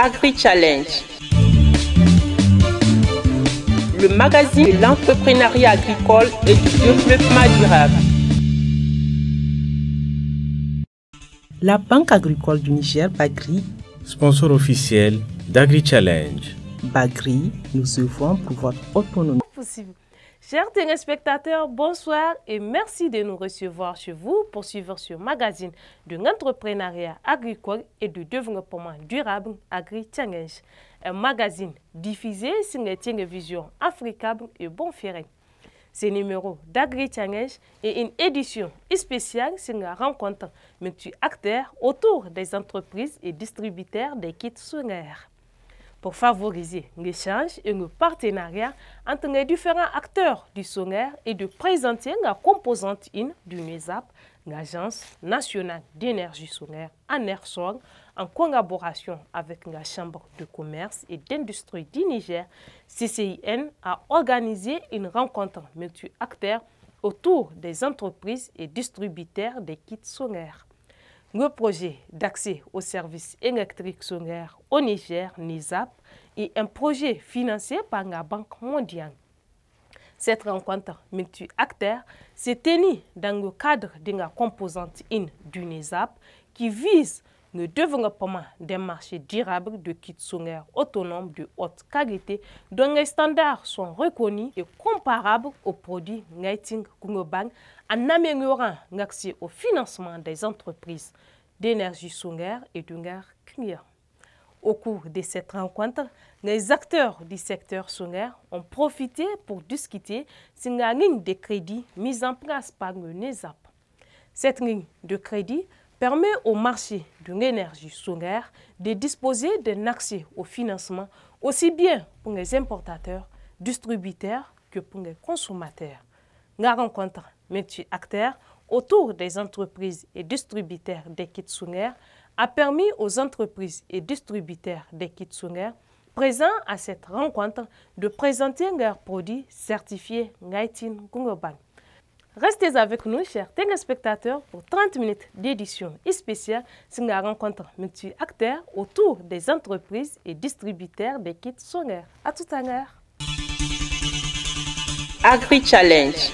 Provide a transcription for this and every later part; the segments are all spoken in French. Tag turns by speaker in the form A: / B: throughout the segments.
A: Agri-Challenge, le magazine de l'entrepreneuriat agricole et du développement durable. La Banque agricole du Niger, Bagri,
B: sponsor officiel d'Agri-Challenge.
A: Bagri, nous œuvrons pour votre autonomie.
C: Chers téléspectateurs, bonsoir et merci de nous recevoir chez vous pour suivre ce magazine de l'entrepreneuriat agricole et du développement durable Agri-Challenge, un magazine diffusé sur les télévisions africaines et Bonferré. Ce numéro d'Agri-Challenge est une édition spéciale sur la rencontre multi-acteurs autour des entreprises et distributeurs des kits solaires. Pour favoriser l'échange et le partenariat entre les différents acteurs du solaire et de présenter la composante 1 du NESAP, l'Agence nationale d'énergie solaire ANERSOL, en collaboration avec la Chambre de commerce et d'industrie du Niger, CCIN a organisé une rencontre multi-acteurs autour des entreprises et distributeurs des kits solaires. Le projet d'accès aux services électriques solaires au Niger, NESAP, est un projet financé par la Banque mondiale. Cette rencontre multi-acteurs s'est tenue dans le cadre de la composante 1 du NESAP qui vise le développement des marchés durables de kits solaires autonomes de haute qualité dont les standards sont reconnus et comparables aux produits Lighting Global en améliorant l'accès au financement des entreprises d'énergie solaire et de leurs clients. Au cours de cette rencontre, les acteurs du secteur solaire ont profité pour discuter sur la ligne de crédit mise en place par le NESAP. Cette ligne de crédit permet au marché de l'énergie solaire de disposer d'un accès au financement aussi bien pour les importateurs, distributeurs que pour les consommateurs. La rencontre multi-acteurs autour des entreprises et distributeurs des kits solaires a permis aux entreprises et distributeurs des kits solaires présents à cette rencontre de présenter leurs produits certifiés Lighting Global. Restez avec nous, chers téléspectateurs, pour 30 minutes d'édition spéciale sur la rencontre multi-acteurs autour des entreprises et distributeurs des kits solaires. À tout à l'heure.
A: Agri-Challenge.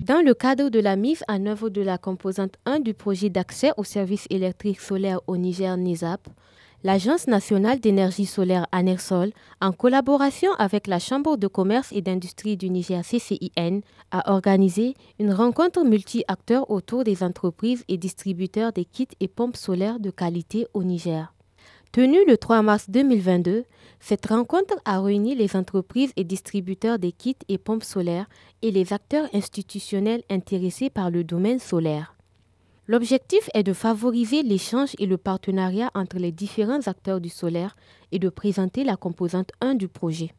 D: Dans le cadre de la mise en œuvre de la composante 1 du projet d'accès aux services électriques solaires au Niger NESAP, l'Agence nationale d'énergie solaire ANERSOL, en collaboration avec la Chambre de commerce et d'industrie du Niger CCIN, a organisé une rencontre multi-acteurs autour des entreprises et distributeurs des kits et pompes solaires de qualité au Niger. Tenue le 3 mars 2022, cette rencontre a réuni les entreprises et distributeurs des kits et pompes solaires et les acteurs institutionnels intéressés par le domaine solaire. L'objectif est de favoriser l'échange et le partenariat entre les différents acteurs du solaire et de présenter la composante 1 du projet.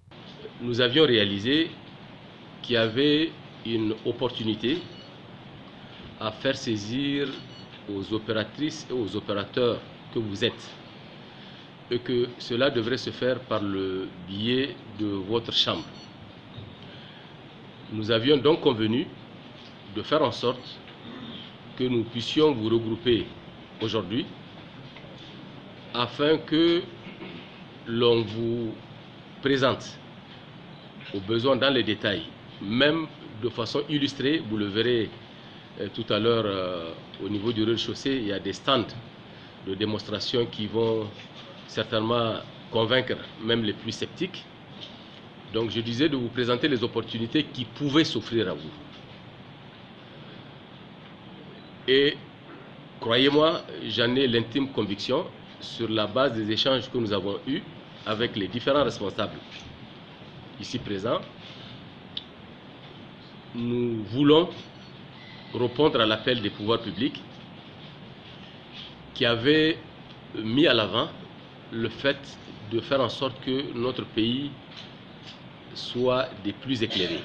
E: Nous avions réalisé qu'il y avait une opportunité à faire saisir aux opératrices et aux opérateurs que vous êtes, et que cela devrait se faire par le biais de votre chambre. Nous avions donc convenu de faire en sorte que nous puissions vous regrouper aujourd'hui afin que l'on vous présente aux besoins dans les détails, même de façon illustrée. Vous le verrez tout à l'heure au niveau du rez-de-chaussée, il y a des stands de démonstration qui vont certainement convaincre même les plus sceptiques. Donc je disais de vous présenter les opportunités qui pouvaient s'offrir à vous. Et croyez-moi, j'en ai l'intime conviction, sur la base des échanges que nous avons eus avec les différents responsables ici présents, nous voulons répondre à l'appel des pouvoirs publics qui avaient mis à l'avant le fait de faire en sorte que notre pays soit des plus éclairés.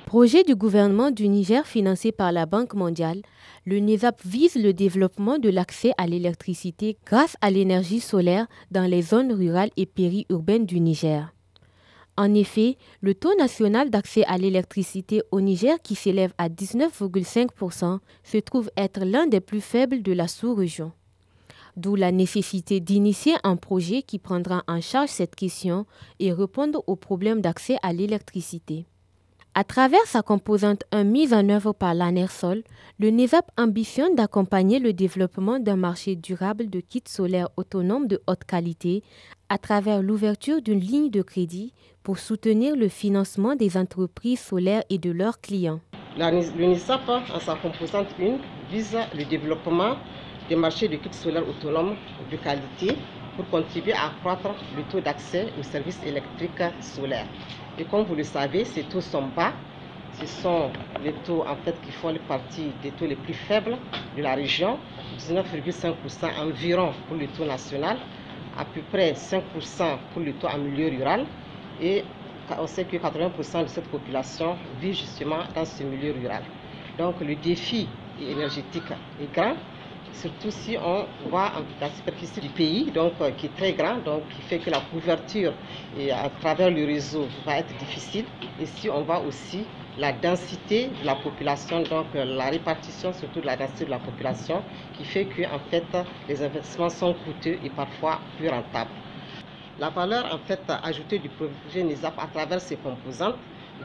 D: Projet du gouvernement du Niger financé par la Banque mondiale, le NESAP vise le développement de l'accès à l'électricité grâce à l'énergie solaire dans les zones rurales et périurbaines du Niger. En effet, le taux national d'accès à l'électricité au Niger, qui s'élève à 19,5%, se trouve être l'un des plus faibles de la sous-région. D'où la nécessité d'initier un projet qui prendra en charge cette question et répondre aux problèmes d'accès à l'électricité. À travers sa composante 1 mise en œuvre par l'ANERSOL, le NESAP ambitionne d'accompagner le développement d'un marché durable de kits solaires autonomes de haute qualité à travers l'ouverture d'une ligne de crédit pour soutenir le financement des entreprises solaires et de leurs clients.
F: Le NESAP, en sa composante 1, vise le développement des marchés de kits solaires autonomes de qualité pour contribuer à accroître le taux d'accès aux services électriques solaires. Et comme vous le savez, ces taux sont bas. Ce sont les taux en fait qui font partie des taux les plus faibles de la région, 19,5% environ pour le taux national, à peu près 5% pour le taux en milieu rural. Et on sait que 80% de cette population vit justement dans ce milieu rural. Donc le défi énergétique est grand. Surtout si on voit la superficie du pays, donc, qui est très grande, donc, qui fait que la couverture à travers le réseau va être difficile. Et si on voit aussi la densité de la population, donc la répartition surtout de la densité de la population, qui fait que en fait, les investissements sont coûteux et parfois plus rentables. La valeur en fait, ajoutée du projet NESAP à travers ses composantes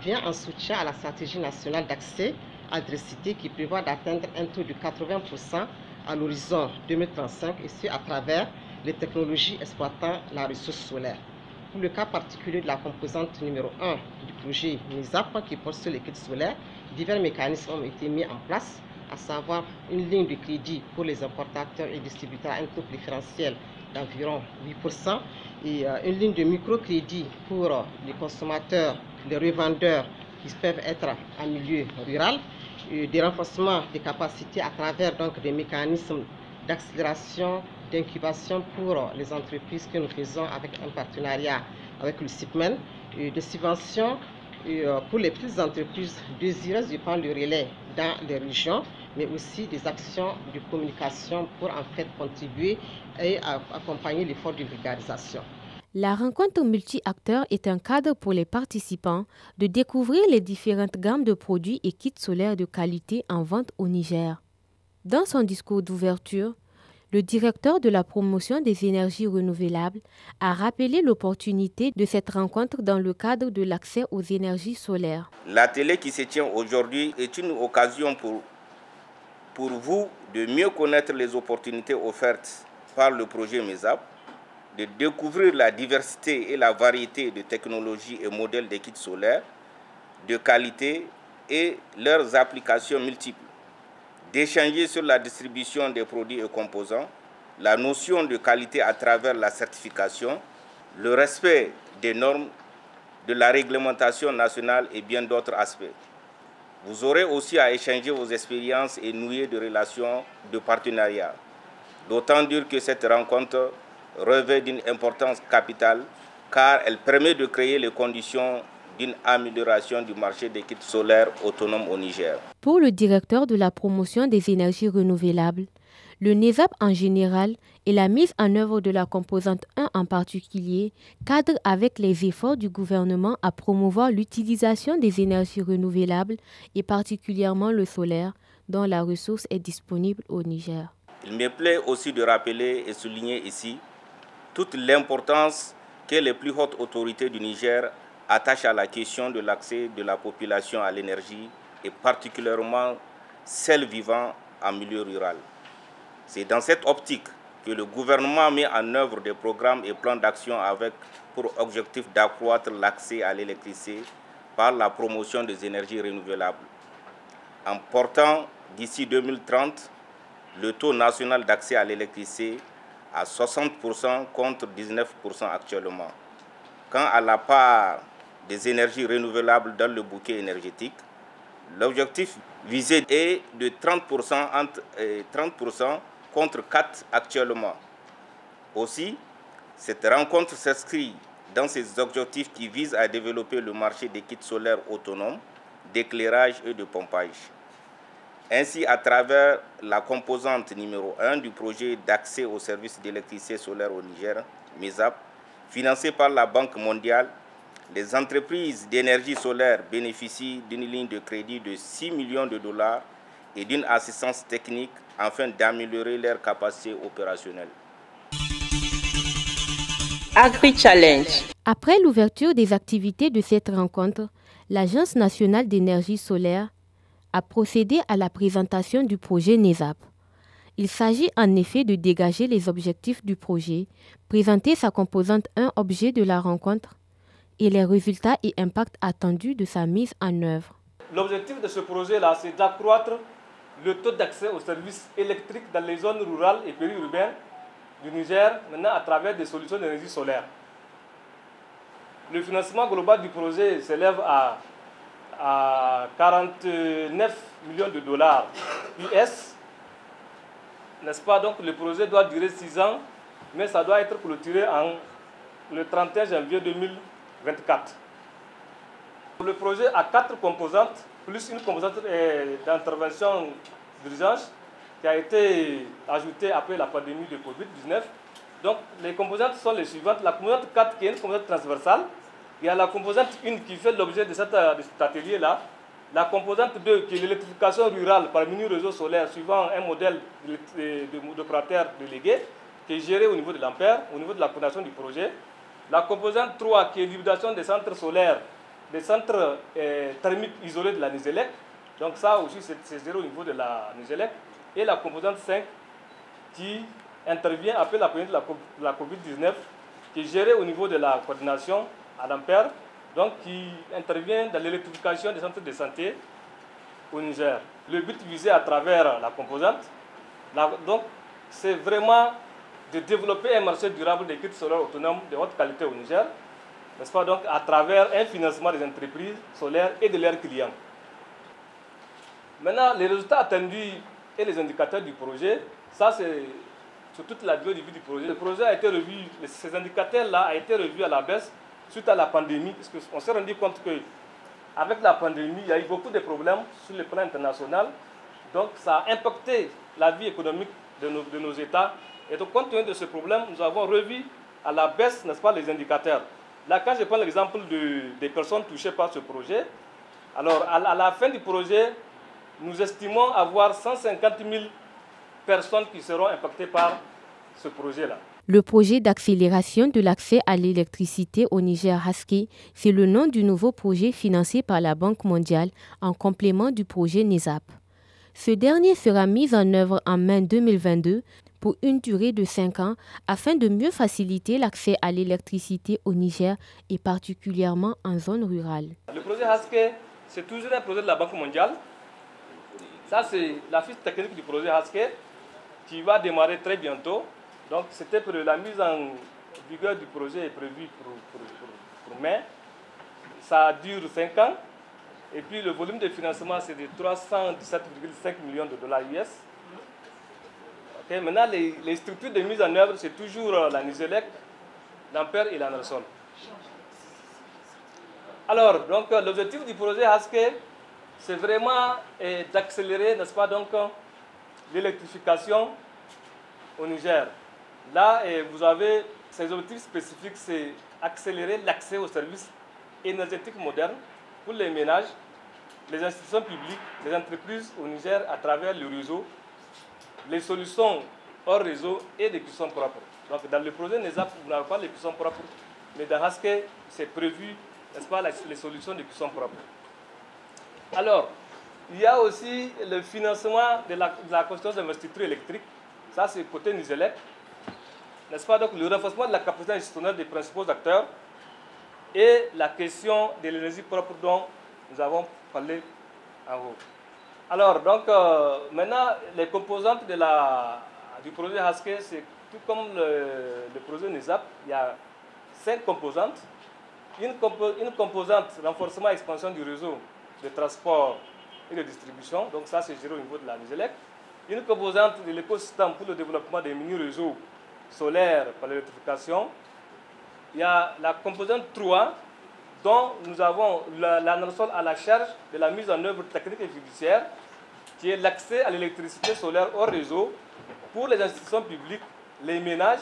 F: vient en soutien à la stratégie nationale d'accès à l'électricité qui prévoit d'atteindre un taux de 80% à l'horizon 2035 et ce à travers les technologies exploitant la ressource solaire. Pour le cas particulier de la composante numéro 1 du projet NESAP qui porte sur les kits solaires, divers mécanismes ont été mis en place, à savoir une ligne de crédit pour les importateurs et distributeurs à un taux préférentiel d'environ 8% et une ligne de microcrédit pour les consommateurs, les revendeurs qui peuvent être en milieu rural, des renforcements des capacités à travers donc, des mécanismes d'accélération, d'incubation pour les entreprises que nous faisons avec un partenariat avec le CIPMEN, des subventions pour les petites entreprises désireuses de prendre le relais dans les régions, mais aussi des actions de communication pour en fait contribuer et accompagner l'effort de vulgarisation.
D: La rencontre multi-acteurs est un cadre pour les participants de découvrir les différentes gammes de produits et kits solaires de qualité en vente au Niger. Dans son discours d'ouverture, le directeur de la promotion des énergies renouvelables a rappelé l'opportunité de cette rencontre dans le cadre de l'accès aux énergies solaires.
G: L'atelier qui se tient aujourd'hui est une occasion pour vous de mieux connaître les opportunités offertes par le projet MESAP, de découvrir la diversité et la variété de technologies et modèles de kits solaires de qualité et leurs applications multiples, d'échanger sur la distribution des produits et composants, la notion de qualité à travers la certification, le respect des normes, de la réglementation nationale et bien d'autres aspects. Vous aurez aussi à échanger vos expériences et nouer des relations de partenariat. D'autant dire que cette rencontre revêt d'une importance capitale car elle permet de créer les conditions d'une amélioration du marché des kits solaires autonomes au Niger.
D: Pour le directeur de la promotion des énergies renouvelables, le NESAP en général et la mise en œuvre de la composante 1 en particulier cadrent avec les efforts du gouvernement à promouvoir l'utilisation des énergies renouvelables et particulièrement le solaire, dont la ressource est disponible au Niger.
G: Il me plaît aussi de rappeler et souligner ici toute l'importance que les plus hautes autorités du Niger attachent à la question de l'accès de la population à l'énergie et particulièrement celles vivant en milieu rural. C'est dans cette optique que le gouvernement met en œuvre des programmes et plans d'action avec pour objectif d'accroître l'accès à l'électricité par la promotion des énergies renouvelables, en portant d'ici 2030 le taux national d'accès à l'électricité à 60% contre 19% actuellement. Quant à la part des énergies renouvelables dans le bouquet énergétique, l'objectif visé est de 30% contre 4% actuellement. Aussi, cette rencontre s'inscrit dans ces objectifs qui visent à développer le marché des kits solaires autonomes, d'éclairage et de pompage. Ainsi, à travers la composante numéro 1 du projet d'accès aux services d'électricité solaire au Niger, MESAP, financé par la Banque mondiale, les entreprises d'énergie solaire bénéficient d'une ligne de crédit de 6 millions de dollars et d'une assistance technique afin d'améliorer leur capacité opérationnelle.
A: Agri-Challenge.
D: Après l'ouverture des activités de cette rencontre, l'Agence nationale d'énergie solaire a procédé à la présentation du projet NESAP. Il s'agit en effet de dégager les objectifs du projet, présenter sa composante 1 objet de la rencontre et les résultats et impacts attendus de sa mise en œuvre.
H: L'objectif de ce projet-là, c'est d'accroître le taux d'accès aux services électriques dans les zones rurales et périurbaines du Niger, maintenant à travers des solutions d'énergie solaire. Le financement global du projet s'élève à 49 millions de dollars US. N'est-ce pas? Donc le projet doit durer 6 ans, mais ça doit être clôturé le 31 janvier 2024. Le projet a 4 composantes, plus une composante d'intervention d'urgence qui a été ajoutée après la pandémie de Covid-19. Donc les composantes sont les suivantes. La composante 4 qui est une composante transversale. Il y a la composante 1 qui fait l'objet de cet atelier-là. La composante 2 qui est l'électrification rurale par mini-réseau solaire suivant un modèle d'opérateur délégué qui est géré au niveau de l'Ampère, au niveau de la coordination du projet. La composante 3 qui est l'hybridation des centres solaires, des centres thermiques isolés de la Nigelec. Donc ça aussi c'est géré au niveau de la Nigelec. Et la composante 5 qui intervient après la pandémie de la Covid-19 qui est gérée au niveau de la coordination à l'Ampère, donc qui intervient dans l'électrification des centres de santé au Niger. Le but visé à travers la composante, donc, c'est vraiment de développer un marché durable des kits solaires autonomes de haute qualité au Niger, n'est-ce pas, donc à travers un financement des entreprises solaires et de leurs clients. Maintenant, les résultats attendus et les indicateurs du projet, ça c'est sur toute la durée de vie du projet. Le projet a été revu, ces indicateurs-là ont été revus à la baisse suite à la pandémie, parce qu'on s'est rendu compte qu'avec la pandémie, il y a eu beaucoup de problèmes sur le plan international. Donc ça a impacté la vie économique de nos États. Et donc compte tenu de ce problème, nous avons revu à la baisse, n'est-ce pas, les indicateurs. Là, quand je prends l'exemple des personnes touchées par ce projet, alors à la fin du projet, nous estimons avoir 150 000 personnes qui seront impactées par ce projet-là.
D: Le projet d'accélération de l'accès à l'électricité au Niger HASKE, c'est le nom du nouveau projet financé par la Banque mondiale en complément du projet NESAP. Ce dernier sera mis en œuvre en mai 2022 pour une durée de 5 ans afin de mieux faciliter l'accès à l'électricité au Niger et particulièrement en zone rurale.
H: Le projet HASKE, c'est toujours un projet de la Banque mondiale. Ça, c'est la fiche technique du projet HASKE qui va démarrer très bientôt. Donc, c'était pour la mise en vigueur du projet est prévue pour mai. Ça dure 5 ans. Et puis, le volume de financement, c'est de 317,5 millions de dollars US. Okay. Maintenant, les structures de mise en œuvre, c'est toujours la Nigelec, l'Ampère et l'Anersol. Alors, donc, l'objectif du projet HASKE, c'est vraiment d'accélérer, n'est-ce pas, donc, l'électrification au Niger. Là, vous avez ces objectifs spécifiques, c'est accélérer l'accès aux services énergétiques modernes pour les ménages, les institutions publiques, les entreprises au Niger à travers le réseau, les solutions hors réseau et des cuissons propres. Donc dans le projet NESAP, vous n'avez pas les cuissons propres, mais dans HASKE, c'est prévu, n'est-ce pas, les solutions de cuissons propres. Alors, il y a aussi le financement de la construction d'infrastructures électriques. Ça, c'est côté Nigelec. N'est-ce pas? Donc, le renforcement de la capacité institutionnelle des principaux acteurs et la question de l'énergie propre dont nous avons parlé en haut. Alors, donc, maintenant, les composantes du projet HASKE, c'est tout comme le projet NESAP, il y a 5 composantes. Une composante renforcement et expansion du réseau de transport et de distribution, donc ça, c'est géré au niveau de la Nigelec. Une composante de l'écosystème pour le développement des mini-réseaux solaires par l'électrification. Il y a la composante 3, dont nous avons l'ANERSOL à la charge de la mise en œuvre technique et fiduciaire, qui est l'accès à l'électricité solaire hors réseau pour les institutions publiques, les ménages,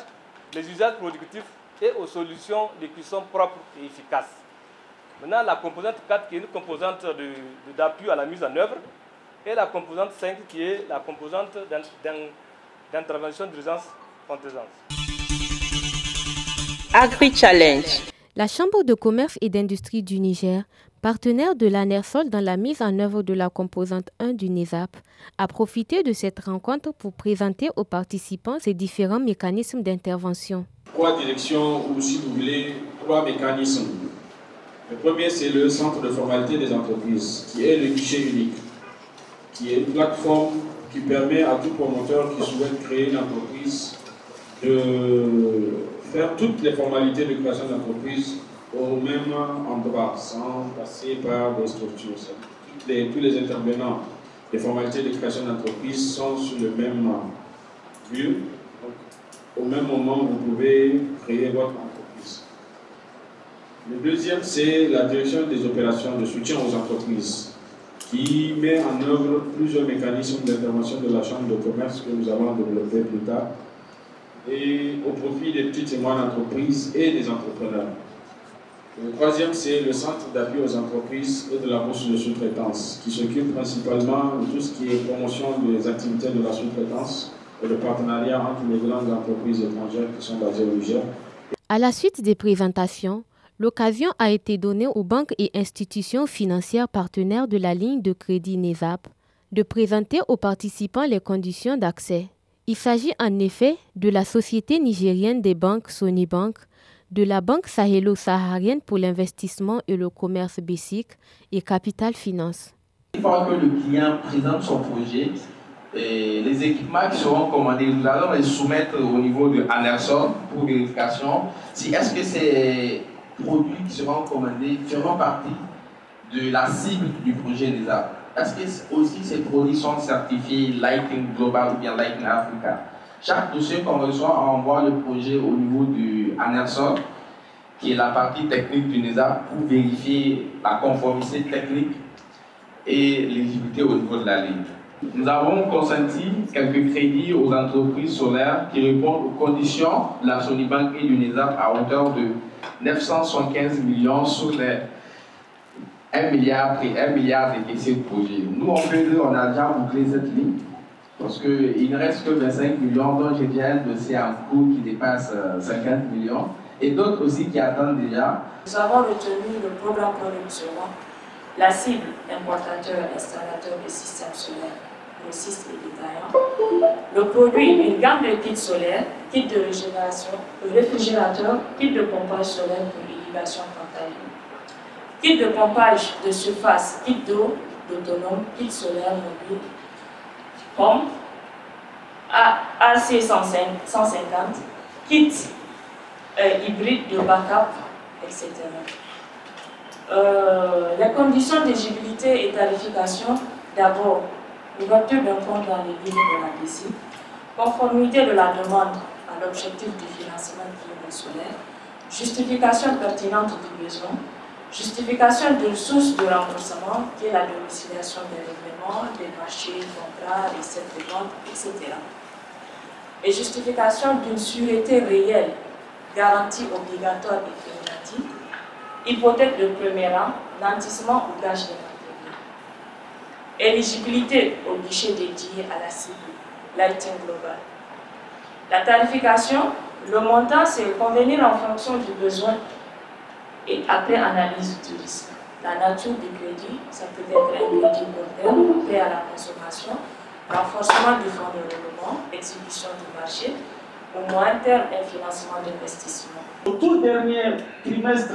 H: les usages productifs et aux solutions de cuisson propres et efficaces. Maintenant, la composante 4 qui est une composante d'appui à la mise en œuvre, et la composante 5 qui est la composante d'intervention d'urgence contingence.
A: Agri-Challenge.
D: La Chambre de commerce et d'industrie du Niger, partenaire de l'ANERSOL dans la mise en œuvre de la composante 1 du NESAP, a profité de cette rencontre pour présenter aux participants ces différents mécanismes d'intervention.
I: 3 directions ou, si vous voulez, 3 mécanismes. Le premier, c'est le centre de formalité des entreprises, qui est le guichet unique, qui est une plateforme qui permet à tout promoteur qui souhaite créer une entreprise de faire toutes les formalités de création d'entreprise au même endroit, sans passer par des structures. Tous les intervenants des formalités de création d'entreprise sont sur le même lieu. Au même moment, vous pouvez créer votre entreprise. Le deuxième, c'est la direction des opérations de soutien aux entreprises, qui met en œuvre plusieurs mécanismes d'intervention de la Chambre de commerce que nous allons développer plus tard, et au profit des petites et moyennes entreprises et des entrepreneurs. Le troisième, c'est le centre d'appui aux entreprises et de la bourse de sous-traitance, qui s'occupe principalement de tout ce qui est promotion des activités de la sous-traitance et le partenariat entre les grandes entreprises étrangères qui sont basées au Niger.
D: À la suite des présentations, l'occasion a été donnée aux banques et institutions financières partenaires de la ligne de crédit NESAP de présenter aux participants les conditions d'accès. Il s'agit en effet de la Société nigérienne des banques Sonibank, de la Banque sahélo-saharienne pour l'investissement et le commerce BESIC et Capital Finance.
J: Une fois que le client présente son projet, les équipements qui seront commandés, nous allons les soumettre au niveau de ANERSOL pour vérification. Si est-ce que ces produits qui seront commandés feront partie de la cible du projet NESAP? Est-ce que aussi ces produits sont certifiés Lighting Global ou bien Lighting Africa? Chaque dossier qu'on reçoit, on envoie le projet au niveau du ANERSOL, qui est la partie technique du NESAP, pour vérifier la conformité technique et l'éligibilité au niveau de la ligne. Nous avons consenti quelques crédits aux entreprises solaires qui répondent aux conditions de la Sonibank et du NESAP à hauteur de 975 millions sur les 1 milliard de projets. Nous, on a déjà bouclé cette ligne parce qu'il ne reste que 25 millions, dont j'ai déjà un dossier en cours qui dépasse 50 millions et d'autres aussi qui attendent déjà.
K: Nous avons retenu le programme production, la cible importateur, installateur des systèmes solaires, grossistes et détaillants, le produit, une gamme de kits solaires, kits de régénération, le réfrigérateur, kit de pompage solaire pour l'irrigation frontalière. Kit de pompage de surface, kit d'eau autonome, kit solaire mobile, pompe, AC 150, kit hybride de backup, etc. Les conditions d'éligibilité et tarification, d'abord, ouverture d'un compte dans les lignes de la BESIC, conformité de la demande à l'objectif du financement du solaire, justification pertinente du besoin, justification d'une source de remboursement qui est la domiciliation des règlements, des marchés, contrats, recettes de vente, etc. Et justification d'une sûreté réelle, garantie obligatoire et cumulative, hypothèque de premier rang, nantissement ou gage de matériel. Éligibilité au guichet dédié à la cible, Lighting Global. La tarification, le montant, c'est convenir en fonction du besoin et après analyse du risque. La nature du crédit, ça peut être un crédit court terme, prêt à la consommation, renforcement du fonds de développement, exécution du marché, au moyen terme, un financement d'investissement.
L: Au tout dernier trimestre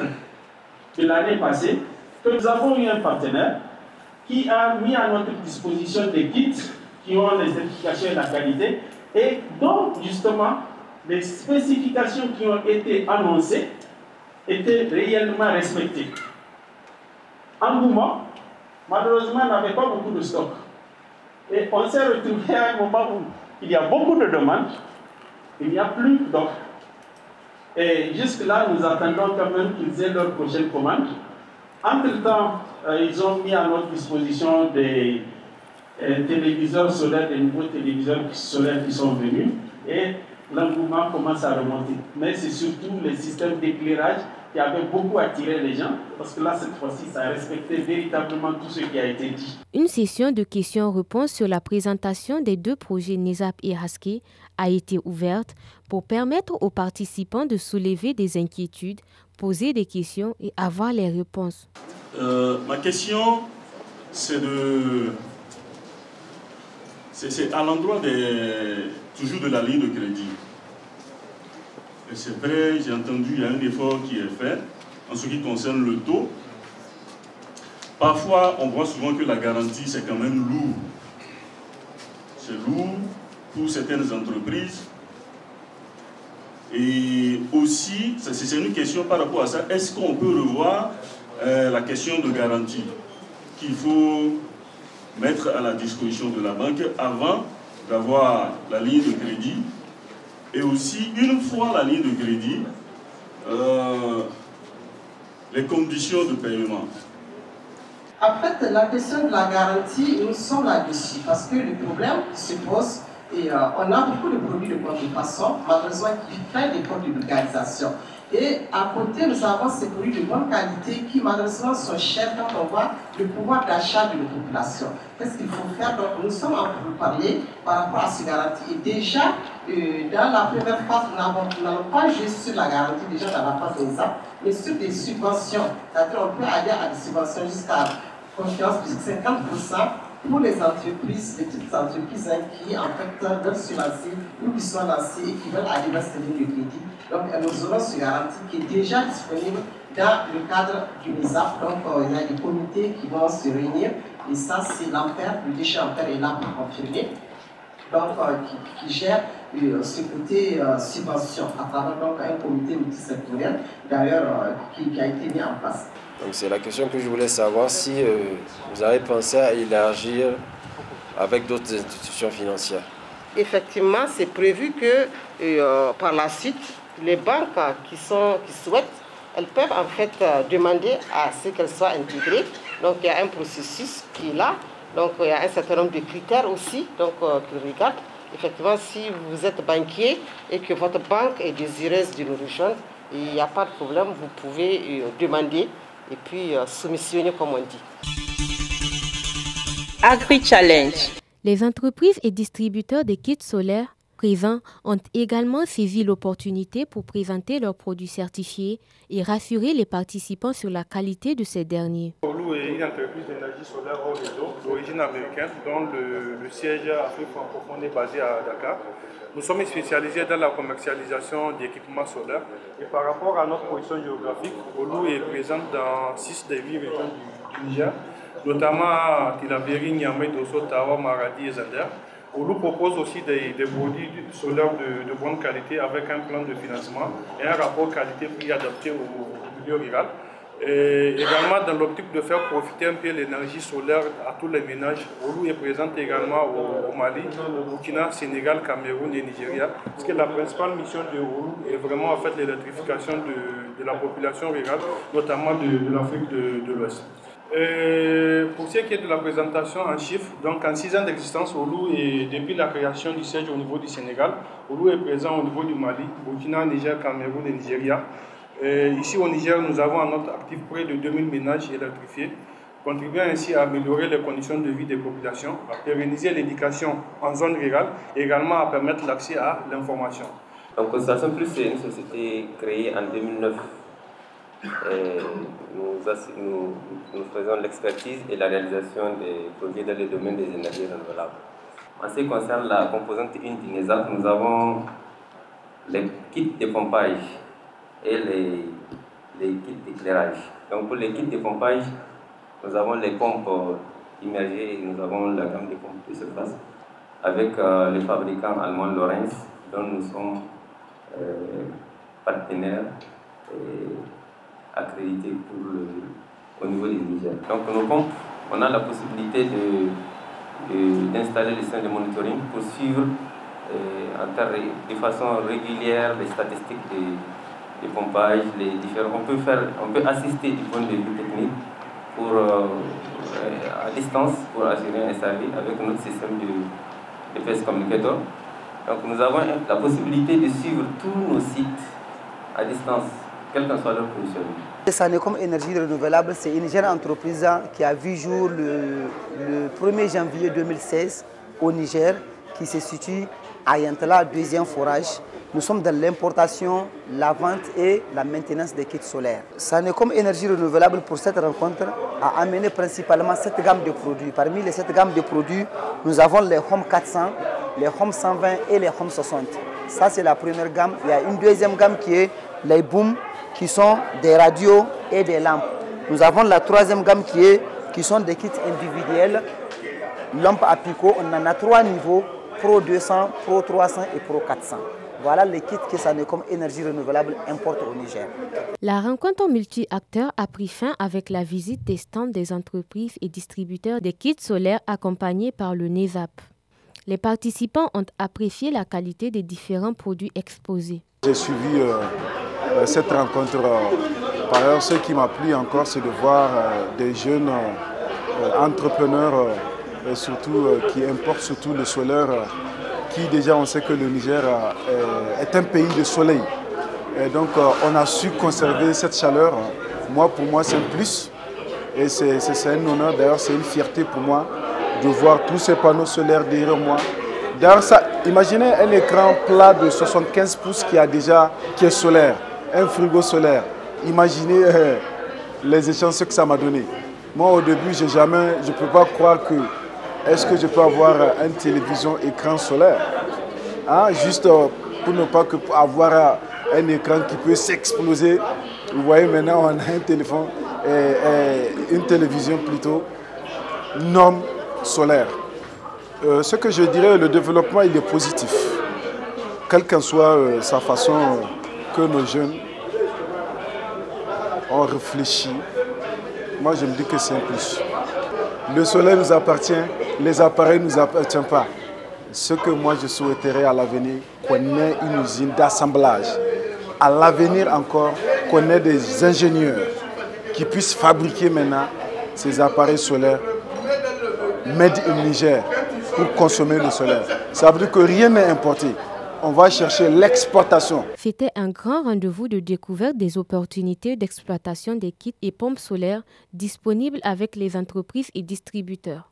L: de l'année passée, nous avons eu un partenaire qui a mis à notre disposition des kits qui ont les certifications de la qualité et dont justement les spécifications qui ont été annoncées étaient réellement respectées. Engouement, malheureusement, n'avait pas beaucoup de stock. Et on s'est retrouvé à un moment où il y a beaucoup de demandes, il n'y a plus d'offres. Et jusque-là, nous attendons quand même qu'ils aient leur prochaine commande. Entre-temps, ils ont mis à notre disposition des téléviseurs solaires, des nouveaux téléviseurs solaires qui sont venus. Et l'engouement commence à remonter. Mais c'est surtout les systèmes d'éclairage qui avait beaucoup attiré les gens, parce que là, cette fois-ci, ça respectait véritablement tout ce qui a été dit.
D: Une session de questions-réponses sur la présentation des 2 projets NESAP et HASKE a été ouverte pour permettre aux participants de soulever des inquiétudes, poser des questions et avoir les réponses.
M: Ma question, c'est à l'endroit toujours de la ligne de crédit. Et c'est vrai, j'ai entendu, il y a un effort qui est fait en ce qui concerne le taux. Parfois, on voit souvent que la garantie, c'est quand même lourd. C'est lourd pour certaines entreprises. Et aussi, c'est une question par rapport à ça, est-ce qu'on peut revoir la question de garantie qu'il faut mettre à la disposition de la banque avant d'avoir la ligne de crédit? Et aussi, une fois la ligne de crédit, les conditions de paiement.
F: En fait, la question de la garantie, nous sommes là-dessus parce que le problème se pose, et on a beaucoup de produits de contrefaçon, malheureusement, qui font des produits de vulgarisation. Et à côté, nous avons ces produits de bonne qualité qui malheureusement sont chers quand on voit le pouvoir d'achat de la population. Qu'est-ce qu'il faut faire? Donc nous sommes en train de parler par rapport à ces garanties. Et déjà, dans la première phase, nous n'allons pas jouer sur la garantie, déjà dans la phase NESAP, mais sur des subventions. C'est-à-dire qu'on peut aller à des subventions jusqu'à confiance de 50% pour les entreprises, les petites entreprises qui en fait veulent se lancer ou qui sont lancées et qui veulent aller vers cette ligne de crédit. Donc nous aurons ce garantie qui est déjà disponible dans le cadre du NESAP. Donc il y a des comités qui vont se réunir et ça c'est l'Ampère, le DG Ampère est là pour confirmer. Donc qui gère ce côté subvention à travers donc, un comité multisectoriel d'ailleurs qui a été mis en place.
N: Donc c'est la question que je voulais savoir si vous avez pensé à élargir avec d'autres institutions financières.
F: Effectivement, c'est prévu que par la suite, les banques qui souhaitent, elles peuvent en fait demander à ce qu'elles soient intégrées. Donc il y a un processus qui est là. Donc il y a un certain nombre de critères aussi qu'ils regardent. Effectivement, si vous êtes banquier et que votre banque est désireuse de nous rejoindre, il n'y a pas de problème, vous pouvez demander et puis soumissionner comme on dit.
A: Agri-Challenge.
D: Les entreprises et distributeurs de kits solaires présents ont également saisi l'opportunité pour présenter leurs produits certifiés et rassurer les participants sur la qualité de ces derniers.
O: Olu est une entreprise d'énergie solaire hors réseau d'origine américaine dont le siège Afrique francophone est basé à Dakar. Nous sommes spécialisés dans la commercialisation d'équipements solaires et par rapport à notre position géographique, Olu est présente dans 6 des 8 régions du Niger, notamment à Tilaberi, Niamey, Dosso, Tawa, Maradi et Zander. Olu propose aussi des produits solaires de bonne qualité avec un plan de financement et un rapport qualité-prix adapté au milieu rural. Et également dans l'optique de faire profiter un peu l'énergie solaire à tous les ménages, Olu est présente également au Mali, au Burkina, Sénégal, Cameroun et Nigeria. Parce que la principale mission de Olu est vraiment en fait l'électrification de la population rurale, notamment de l'Afrique de l'Ouest. Pour ce qui est de la présentation en chiffres, donc en 6 ans d'existence, Olu est depuis la création du siège au niveau du Sénégal, Olu est présent au niveau du Mali, Burkina, Niger, Cameroun et Nigeria. Ici au Niger, nous avons en notre actif près de 2000 ménages électrifiés, contribuant ainsi à améliorer les conditions de vie des populations, à pérenniser l'éducation en zone rurale et également à permettre l'accès à l'information.
P: Donc Constellation Plus, c'est une société créée en 2009. Nous faisons l'expertise et la réalisation des projets dans le domaine des énergies renouvelables. En ce qui concerne la composante 1 du NESAP, nous avons les kits de pompage et les kits d'éclairage. Donc pour les kits de pompage, nous avons les pompes immergées et nous avons la gamme de pompes de surface avec les fabricants allemands Lorenz, dont nous sommes partenaires accrédités au niveau du Niger. Donc nos pompes, on a la possibilité d'installer les systèmes de monitoring pour suivre de façon régulière les statistiques de pompage, les différents. On peut assister du point de vue technique à distance pour assurer un service avec notre système de PS Communicator. Donc nous avons la possibilité de suivre tous nos sites à distance quel qu'en soit leur positionnement.
Q: Sanecom Énergie Renouvelable, c'est une jeune entreprise qui a vu jour le 1er janvier 2016 au Niger, qui se situe à Yantala, deuxième forage. Nous sommes dans l'importation, la vente et la maintenance des kits solaires. Sanecom Énergie Renouvelable, pour cette rencontre, a amené principalement 7 gammes de produits. Parmi les 7 gammes de produits, nous avons les Home 400, les Home 120 et les Home 60. Ça, c'est la première gamme. Il y a une deuxième gamme qui est les Boom, qui sont des radios et des lampes. Nous avons la troisième gamme qui sont des kits individuels, lampes à picot. On en a 3 niveaux, Pro 200, Pro 300 et Pro 400. Voilà les kits que Sanecom Énergie Renouvelable importe au Niger.
D: La rencontre multi-acteurs a pris fin avec la visite des stands des entreprises et distributeurs des kits solaires accompagnés par le NESAP. Les participants ont apprécié la qualité des différents produits exposés.
R: J'ai suivi cette rencontre. Par ailleurs, ce qui m'a plu encore, c'est de voir des jeunes entrepreneurs, surtout qui importent surtout le solaire, qui déjà on sait que le Niger est un pays de soleil. Et donc on a su conserver cette chaleur. Pour moi, c'est un plus. Et c'est un honneur, d'ailleurs c'est une fierté pour moi de voir tous ces panneaux solaires derrière moi. D'ailleurs, imaginez un écran plat de 75 pouces qui est solaire, un frigo solaire. Imaginez les échanges que ça m'a donné. Moi, au début, je ne peux pas croire que est-ce que je peux avoir une télévision écran solaire, juste pour ne pas avoir un écran qui peut s'exploser. Vous voyez, maintenant, on a un téléphone, une télévision plutôt, norme solaire. Ce que je dirais, le développement, il est positif. Quelle qu'en soit sa façon que nos jeunes ont réfléchi, moi je me dis que c'est un plus. Le soleil nous appartient, les appareils ne nous appartiennent pas. Ce que moi je souhaiterais à l'avenir, qu'on ait une usine d'assemblage. À l'avenir encore, qu'on ait des ingénieurs qui puissent fabriquer maintenant ces appareils solaires made in Niger pour consommer le solaire. Ça veut dire que rien n'est importé. On va chercher l'exportation.
D: C'était un grand rendez-vous de découverte des opportunités d'exploitation des kits et pompes solaires disponibles avec les entreprises et distributeurs.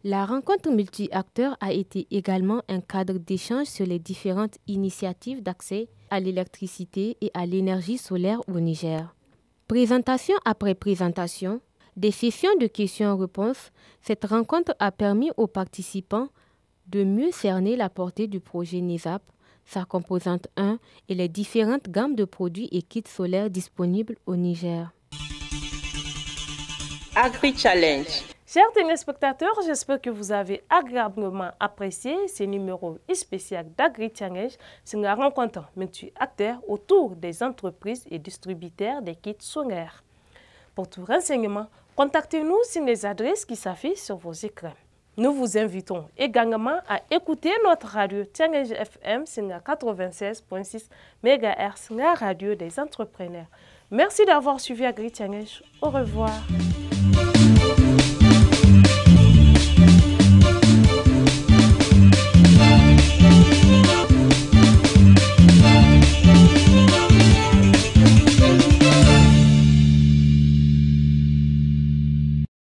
D: La rencontre multi-acteurs a été également un cadre d'échange sur les différentes initiatives d'accès à l'électricité et à l'énergie solaire au Niger. Présentation après présentation, des sessions de questions-réponses, cette rencontre a permis aux participants de mieux cerner la portée du projet NESAP, sa composante 1 et les différentes gammes de produits et kits solaires disponibles au Niger.
A: Agri-Challenge.
C: Chers téléspectateurs, j'espère que vous avez agréablement apprécié ce numéro spécial d'Agri-Challenge. C'est une rencontre multi-acteurs autour des entreprises et distributeurs des kits solaires. Pour tout renseignement, contactez-nous sur les adresses qui s'affichent sur vos écrans. Nous vous invitons également à écouter notre radio Challenge FM sur 96.6 MHz, la radio des entrepreneurs. Merci d'avoir suivi Agri-Challenge. Au revoir.